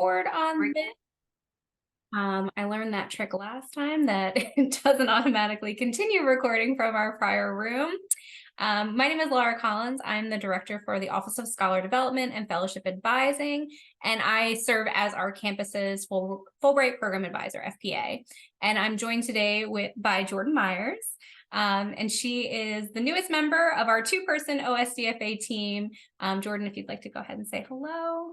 board on this. I learned that trick last time that it doesn't automatically continue recording from our prior room. My name is Laura Collins. I'm the director for the Office of Scholar Development and Fellowship Advising, and I serve as our campus's Fulbright Program Advisor, FPA. And I'm joined today by Jordan Myers, and she is the newest member of our two-person OSDFA team. Jordan, if you'd like to go ahead and say hello.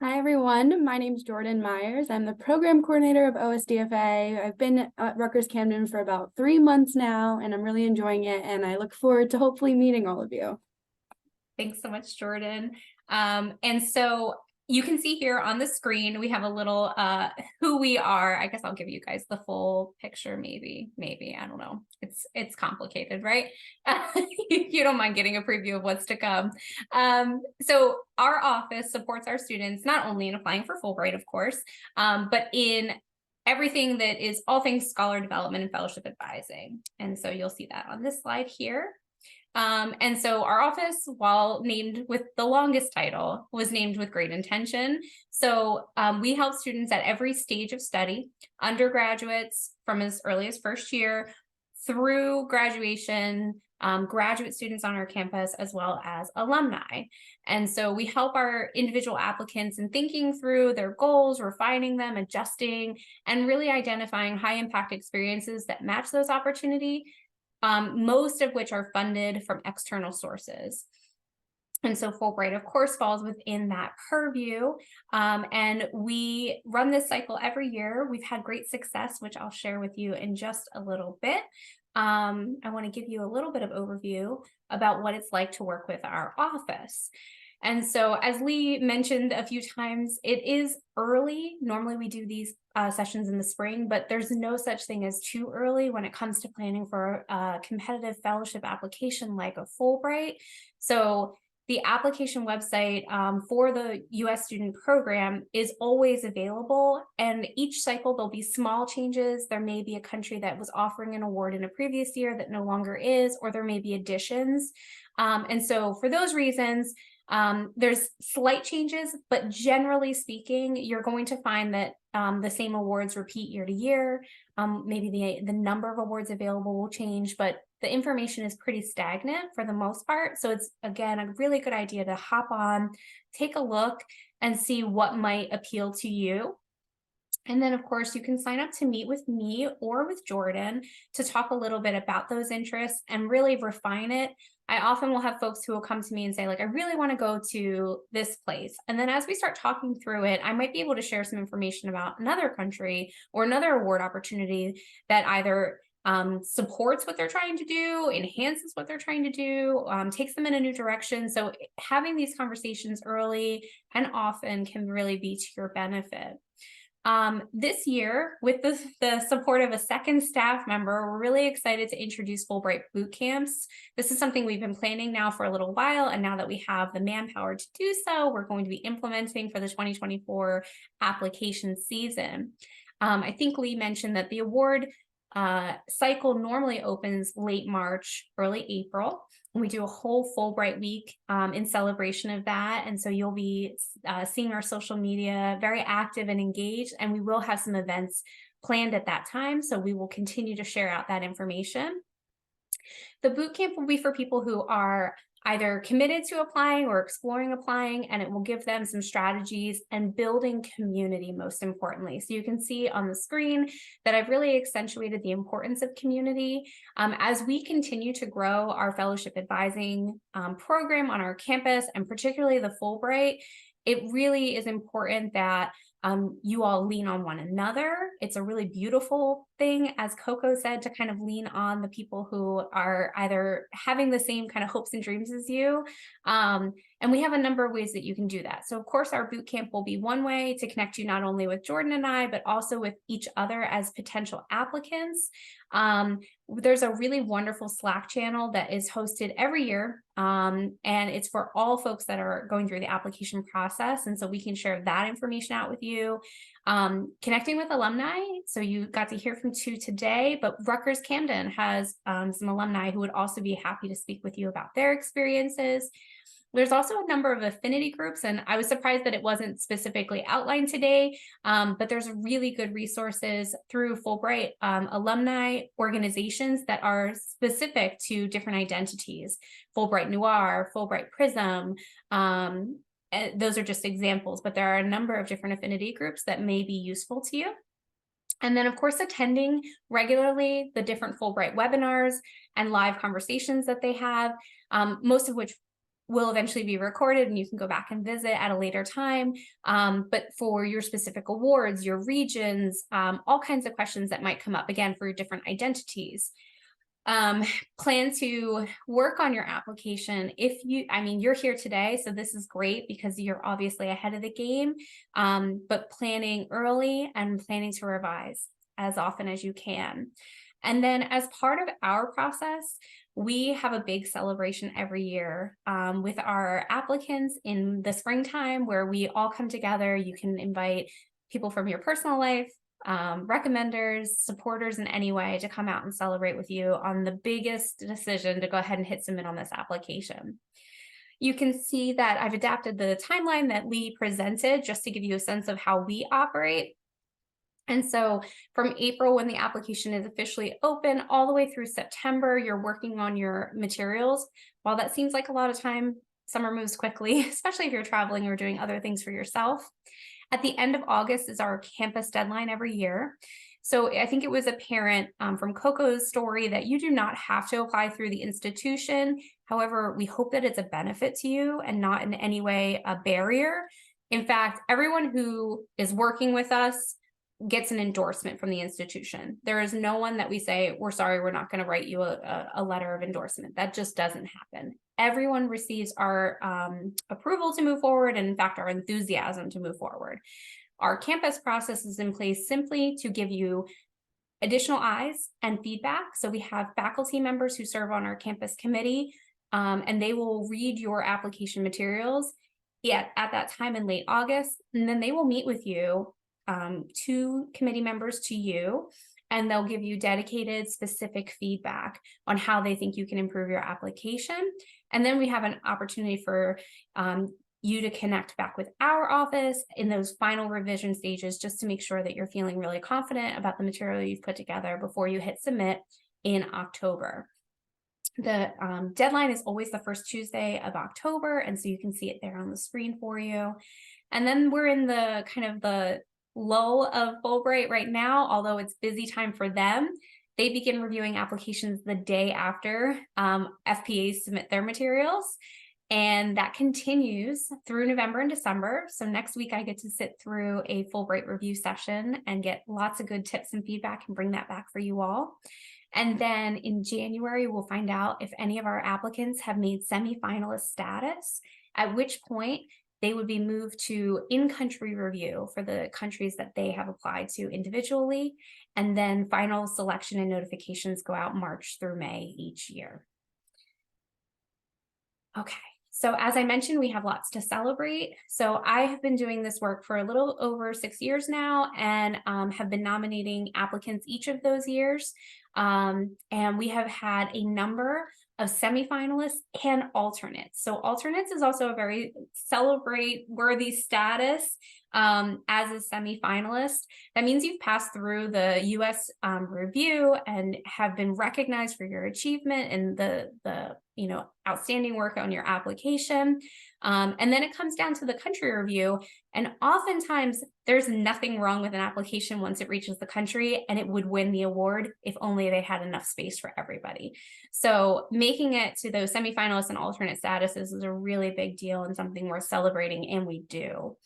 Hi, everyone. My name is Jordan Myers. I'm the program coordinator of OSDFA. I've been at Rutgers Camden for about 3 months now, and I'm really enjoying it, and I look forward to hopefully meeting all of you. Thanks so much, Jordan. And so you can see here on the screen, we have a little who we are. I guess I'll give you guys the full picture, maybe, I don't know. It's complicated, right? If you don't mind getting a preview of what's to come. So our office supports our students, not only in applying for Fulbright, of course, but in everything that is all things scholar development and fellowship advising. And so you'll see that on this slide here. And so our office, while named with the longest title, was named with great intention. So we help students at every stage of study, undergraduates from as early as first year through graduation, graduate students on our campus, as well as alumni. And so we help our individual applicants in thinking through their goals, refining them, adjusting, and really identifying high impact experiences that match those opportunities. Most of which are funded from external sources. And so Fulbright, of course, falls within that purview. And we run this cycle every year. We've had great success, which I'll share with you in just a little bit. I want to give you a little bit of overview about what it's like to work with our office. And so, as Lee mentioned a few times, it is early. Normally we do these sessions in the spring, but there's no such thing as too early when it comes to planning for a competitive fellowship application like a Fulbright. So the application website for the U.S. student program is always available, and each cycle there'll be small changes. There may be a country that was offering an award in a previous year that no longer is, or there may be additions. And so for those reasons, there's slight changes, but generally speaking, you're going to find that the same awards repeat year to year. Maybe the number of awards available will change, but the information is pretty stagnant for the most part. So it's, again, a really good idea to hop on, take a look, and see what might appeal to you. And then, of course, you can sign up to meet with me or with Jordan to talk a little bit about those interests and really refine it. I often will have folks who will come to me and say, like, I really want to go to this place. And then as we start talking through it, I might be able to share some information about another country or another award opportunity that either supports what they're trying to do, enhances what they're trying to do, takes them in a new direction. So having these conversations early and often can really be to your benefit. This year, with the support of a second staff member, we're really excited to introduce Fulbright boot camps. This is something we've been planning now for a little while, and now that we have the manpower to do so, we're going to be implementing for the 2024 application season. I think Lee mentioned that the award cycle normally opens late March, early April. We do a whole Fulbright week in celebration of that. And so you'll be seeing our social media very active and engaged, and we will have some events planned at that time. So we will continue to share out that information. The boot camp will be for people who are either committed to applying or exploring applying, and it will give them some strategies and building community, most importantly. So you can see on the screen that I've really accentuated the importance of community. As we continue to grow our fellowship advising program on our campus, and particularly the Fulbright, it really is important that you all lean on one another. It's a really beautiful thing, as Coco said, to kind of lean on the people who are either having the same kind of hopes and dreams as you. And we have a number of ways that you can do that. So of course, our boot camp will be one way to connect you not only with Jordan and I, but also with each other as potential applicants. There's a really wonderful Slack channel that is hosted every year, and it's for all folks that are going through the application process. And so we can share that information out with you. Connecting with alumni. So you got to hear from two today, but Rutgers Camden has some alumni who would also be happy to speak with you about their experiences. There's also a number of affinity groups, and I was surprised that it wasn't specifically outlined today, but there's really good resources through Fulbright alumni organizations that are specific to different identities. Fulbright Noir, Fulbright Prism, those are just examples, but there are a number of different affinity groups that may be useful to you. And then, of course, attending regularly the different Fulbright webinars and live conversations that they have, most of which will eventually be recorded and you can go back and visit at a later time. But for your specific awards, your regions, all kinds of questions that might come up again for your different identities. Plan to work on your application. You're here today, so this is great because you're obviously ahead of the game, but planning early and planning to revise as often as you can. And then as part of our process, we have a big celebration every year with our applicants in the springtime where we all come together. You can invite people from your personal life, recommenders, supporters in any way to come out and celebrate with you on the biggest decision to go ahead and hit submit on this application. You can see that I've adapted the timeline that Lee presented just to give you a sense of how we operate. And so from April, when the application is officially open, all the way through September, you're working on your materials. While that seems like a lot of time, summer moves quickly, especially if you're traveling or doing other things for yourself. At the end of August is our campus deadline every year. So I think it was apparent from Coco's story that you do not have to apply through the institution. However, we hope that it's a benefit to you and not in any way a barrier. In fact, everyone who is working with us gets an endorsement from the institution. There is no one that we say, we're sorry, we're not going to write you a letter of endorsement. That just doesn't happen. Everyone receives our approval to move forward, and in fact, our enthusiasm to move forward. Our campus process is in place simply to give you additional eyes and feedback. So we have faculty members who serve on our campus committee, and they will read your application materials at that time in late August, and then they will meet with you, 2 committee members to you, and they'll give you dedicated specific feedback on how they think you can improve your application. And then we have an opportunity for you to connect back with our office in those final revision stages, just to make sure that you're feeling really confident about the material you've put together before you hit submit in October. The deadline is always the first Tuesday of October, and so you can see it there on the screen for you. And then we're in the kind of the lull of Fulbright right now, although it's busy time for them. They begin reviewing applications the day after FPAs submit their materials, and that continues through November and December. So next week I get to sit through a Fulbright review session and get lots of good tips and feedback and bring that back for you all. And then in January, we'll find out if any of our applicants have made semi-finalist status, at which point they would be moved to in-country review for the countries that they have applied to individually. And then final selection and notifications go out March through May each year. Okay, so as I mentioned, we have lots to celebrate. So I have been doing this work for a little over 6 years now, and have been nominating applicants each of those years. And we have had a number of semifinalists and alternates. So alternates is also a very celebrate worthy status as a semifinalist. That means you've passed through the US review and have been recognized for your achievement and the outstanding work on your application. And then it comes down to the country review. And oftentimes there's nothing wrong with an application once it reaches the country, and it would win the award if only they had enough space for everybody. So making it to those semifinalists and alternate statuses is a really big deal and something worth celebrating, and we do.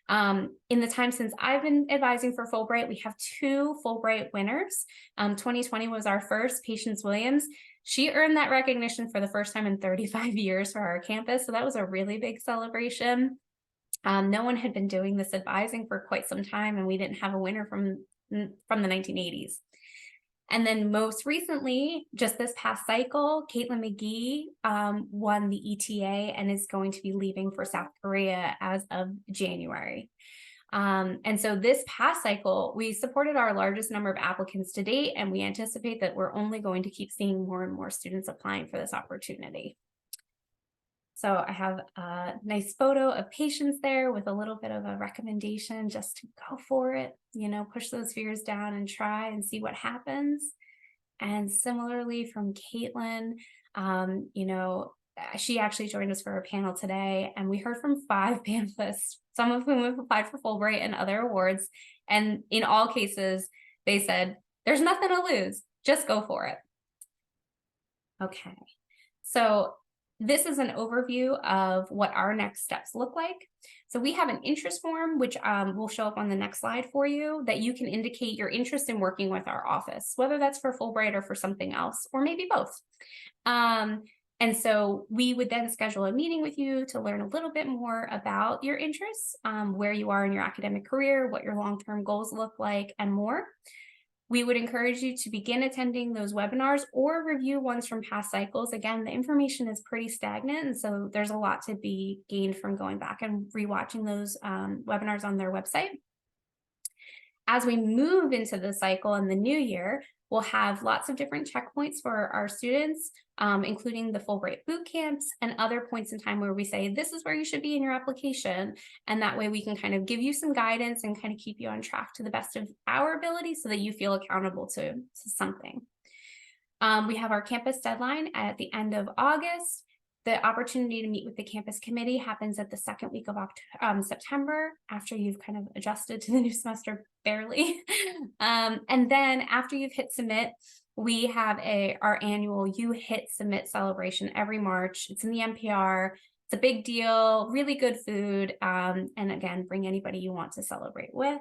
In the time since I've been advising for Fulbright, we have 2 Fulbright winners. 2020 was our first, Patience Williams. She earned that recognition for the first time in 35 years for our campus. So that was a really big celebration. No one had been doing this advising for quite some time, and we didn't have a winner from the 1980s. And then most recently, just this past cycle, Caitlin McGee won the ETA and is going to be leaving for South Korea as of January. And so this past cycle, we supported our largest number of applicants to date, and we anticipate that we're only going to keep seeing more and more students applying for this opportunity. So I have a nice photo of patients there with a little bit of a recommendation just to go for it, push those fears down and try and see what happens. And similarly from Caitlin, she actually joined us for a panel today, and we heard from 5 panelists, some of whom have applied for Fulbright and other awards. And in all cases, they said, there's nothing to lose, just go for it. Okay, so this is an overview of what our next steps look like. So we have an interest form, which will show up on the next slide for you, that you can indicate your interest in working with our office, whether that's for Fulbright or for something else, or maybe both. And so we would then schedule a meeting with you to learn a little bit more about your interests, where you are in your academic career, what your long-term goals look like, and more. We would encourage you to begin attending those webinars or review ones from past cycles. Again, the information is pretty stagnant, and so there's a lot to be gained from going back and rewatching those webinars on their website. As we move into the cycle in the new year, we'll have lots of different checkpoints for our students, including the Fulbright boot camps and other points in time where we say, this is where you should be in your application. And that way we can kind of give you some guidance and kind of keep you on track to the best of our ability so that you feel accountable to something. We have our campus deadline at the end of August. The opportunity to meet with the campus committee happens at the second week of September, after you've kind of adjusted to the new semester barely. And then after you've hit submit, we have our annual You Hit Submit celebration every March. It's in the NPR. It's a big deal, really good food. And again, bring anybody you want to celebrate with.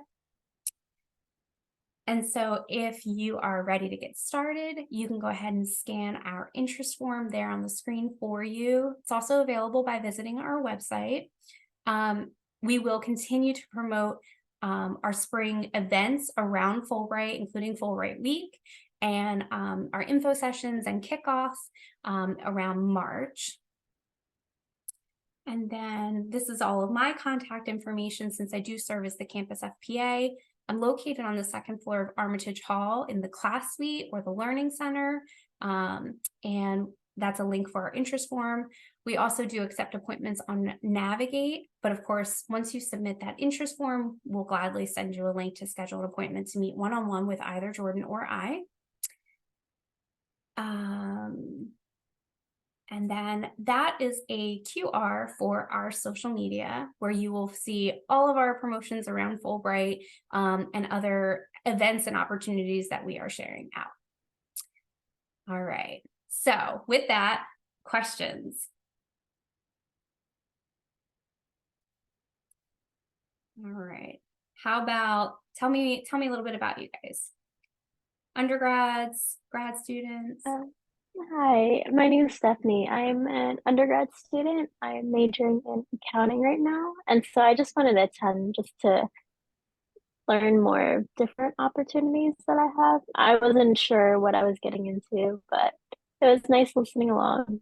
And so if you are ready to get started, you can go ahead and scan our interest form there on the screen for you. It's also available by visiting our website. We will continue to promote our spring events around Fulbright, including Fulbright Week, and our info sessions and kickoffs around March. And then this is all of my contact information, since I do serve as the campus FPA. I'm located on the second floor of Armitage Hall in the class suite or the learning center. And that's a link for our interest form. We also do accept appointments on Navigate, but of course, once you submit that interest form, we'll gladly send you a link to schedule an appointment to meet one-on-one with either Jordan or I. And then that is a QR for our social media, where you will see all of our promotions around Fulbright and other events and opportunities that we are sharing out. All right, so with that, questions? All right, how about, tell me a little bit about you guys. Undergrads, grad students? Hi, my name is Stephanie. I'm an undergrad student. I'm majoring in accounting right now. And so I just wanted to attend just to learn more different opportunities that I have. I wasn't sure what I was getting into, but it was nice listening along. And